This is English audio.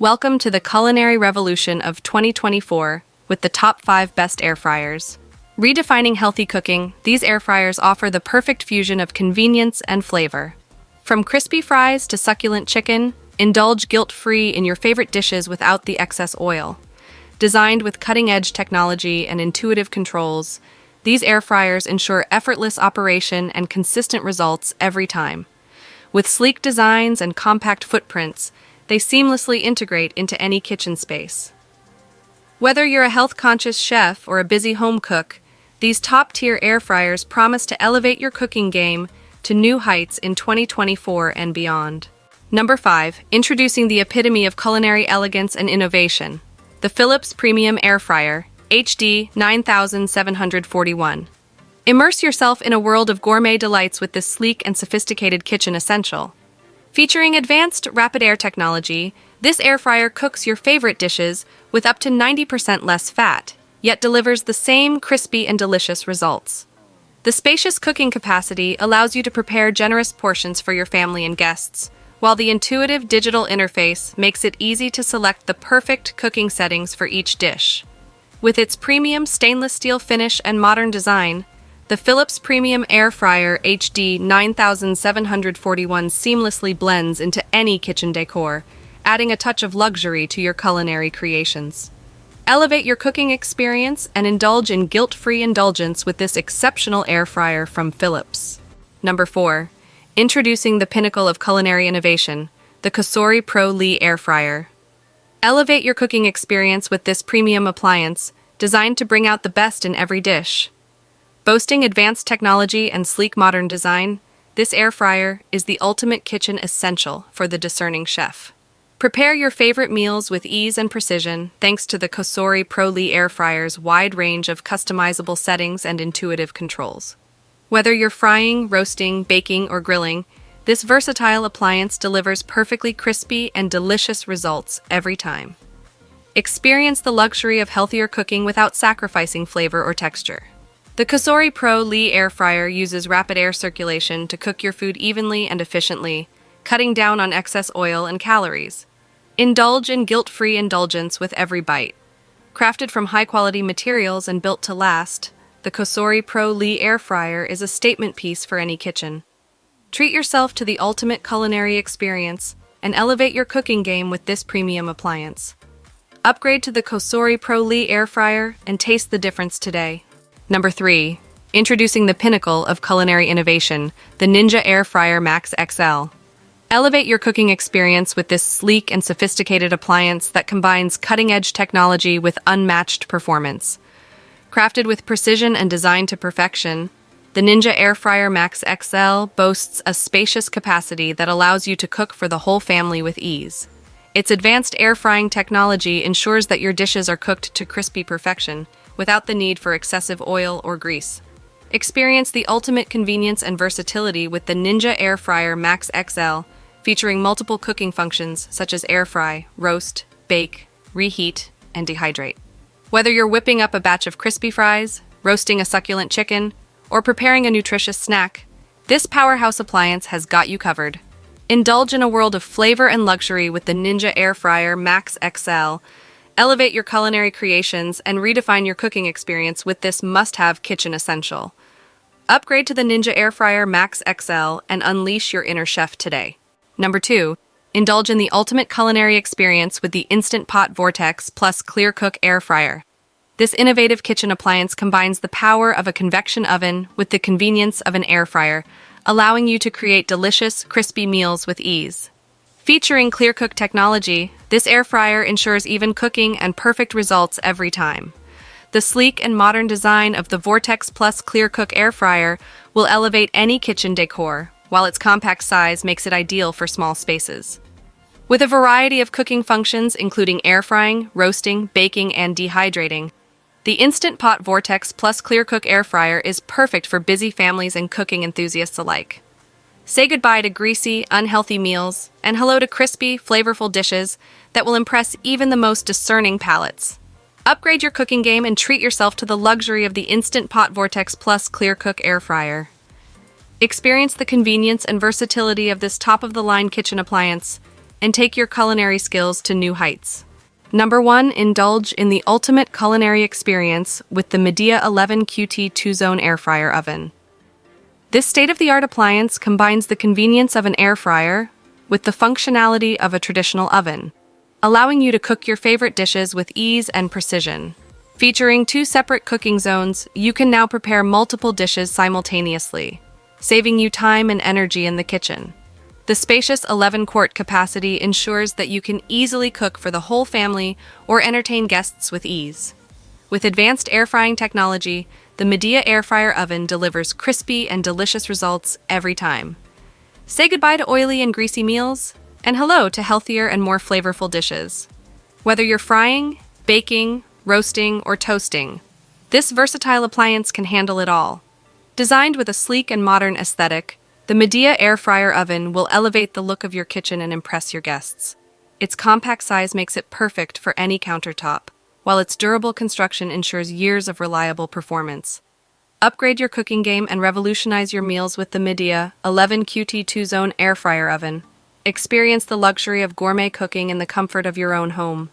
Welcome to the culinary revolution of 2024 with the top 5 best air fryers. Redefining healthy cooking, these air fryers offer the perfect fusion of convenience and flavor. From crispy fries to succulent chicken, indulge guilt-free in your favorite dishes without the excess oil. Designed with cutting-edge technology and intuitive controls, these air fryers ensure effortless operation and consistent results every time. With sleek designs and compact footprints, they seamlessly integrate into any kitchen space. Whether you're a health-conscious chef or a busy home cook, these top-tier air fryers promise to elevate your cooking game to new heights in 2024 and beyond. Number 5. Introducing the epitome of culinary elegance and innovation. The Philips Premium Air Fryer, HD 9741. Immerse yourself in a world of gourmet delights with this sleek and sophisticated kitchen essential. Featuring advanced rapid air technology, this air fryer cooks your favorite dishes with up to 90% less fat, yet delivers the same crispy and delicious results. The spacious cooking capacity allows you to prepare generous portions for your family and guests, while the intuitive digital interface makes it easy to select the perfect cooking settings for each dish. With its premium stainless steel finish and modern design, the Philips Premium Air Fryer HD 9741 seamlessly blends into any kitchen decor, adding a touch of luxury to your culinary creations. Elevate your cooking experience and indulge in guilt-free indulgence with this exceptional air fryer from Philips. Number 4. Introducing the pinnacle of culinary innovation, the Cosori Pro Lee Air Fryer. Elevate your cooking experience with this premium appliance, designed to bring out the best in every dish. Boasting advanced technology and sleek modern design, this air fryer is the ultimate kitchen essential for the discerning chef. Prepare your favorite meals with ease and precision thanks to the Cosori Pro Lee Air Fryer's wide range of customizable settings and intuitive controls. Whether you're frying, roasting, baking, or grilling, this versatile appliance delivers perfectly crispy and delicious results every time. Experience the luxury of healthier cooking without sacrificing flavor or texture. The Cosori Pro Lee Air Fryer uses rapid air circulation to cook your food evenly and efficiently, cutting down on excess oil and calories. Indulge in guilt-free indulgence with every bite. Crafted from high-quality materials and built to last, the Cosori Pro Lee Air Fryer is a statement piece for any kitchen. Treat yourself to the ultimate culinary experience and elevate your cooking game with this premium appliance. Upgrade to the Cosori Pro Lee Air Fryer and taste the difference today. Number 3. Introducing the pinnacle of culinary innovation, the Ninja Air Fryer Max XL. Elevate your cooking experience with this sleek and sophisticated appliance that combines cutting-edge technology with unmatched performance. Crafted with precision and designed to perfection, the Ninja Air Fryer Max XL boasts a spacious capacity that allows you to cook for the whole family with ease. Its advanced air frying technology ensures that your dishes are cooked to crispy perfection, without the need for excessive oil or grease. Experience the ultimate convenience and versatility with the Ninja Air Fryer Max XL, featuring multiple cooking functions such as air fry, roast, bake, reheat, and dehydrate. Whether you're whipping up a batch of crispy fries, roasting a succulent chicken, or preparing a nutritious snack, this powerhouse appliance has got you covered. Indulge in a world of flavor and luxury with the Ninja Air Fryer Max XL. Elevate your culinary creations and redefine your cooking experience with this must-have kitchen essential. Upgrade to the Ninja Air Fryer Max XL and unleash your inner chef today. Number 2. Indulge in the ultimate culinary experience with the Instant Pot Vortex plus ClearCook Air Fryer. This innovative kitchen appliance combines the power of a convection oven with the convenience of an air fryer, allowing you to create delicious, crispy meals with ease. Featuring ClearCook technology, this air fryer ensures even cooking and perfect results every time. The sleek and modern design of the Vortex plus ClearCook air fryer will elevate any kitchen decor, while its compact size makes it ideal for small spaces. With a variety of cooking functions including air frying, roasting, baking, and dehydrating, the Instant Pot Vortex plus ClearCook air fryer is perfect for busy families and cooking enthusiasts alike. Say goodbye to greasy, unhealthy meals, and hello to crispy, flavorful dishes that will impress even the most discerning palates. Upgrade your cooking game and treat yourself to the luxury of the Instant Pot Vortex plus ClearCook air fryer. Experience the convenience and versatility of this top-of-the-line kitchen appliance, and take your culinary skills to new heights. Number 1. Indulge in the ultimate culinary experience with the Midea 11 QT 2-zone air fryer oven. This state-of-the-art appliance combines the convenience of an air fryer with the functionality of a traditional oven, allowing you to cook your favorite dishes with ease and precision. Featuring 2 separate cooking zones, you can now prepare multiple dishes simultaneously, saving you time and energy in the kitchen. The spacious 11-quart capacity ensures that you can easily cook for the whole family or entertain guests with ease. With advanced air frying technology, the Midea air fryer oven delivers crispy and delicious results every time. Say goodbye to oily and greasy meals, and hello to healthier and more flavorful dishes. Whether you're frying, baking, roasting, or toasting, this versatile appliance can handle it all. Designed with a sleek and modern aesthetic, the Midea air fryer oven will elevate the look of your kitchen and impress your guests. Its compact size makes it perfect for any countertop, while its durable construction ensures years of reliable performance. Upgrade your cooking game and revolutionize your meals with the Midea 11 QT 2-zone air fryer oven. Experience the luxury of gourmet cooking in the comfort of your own home.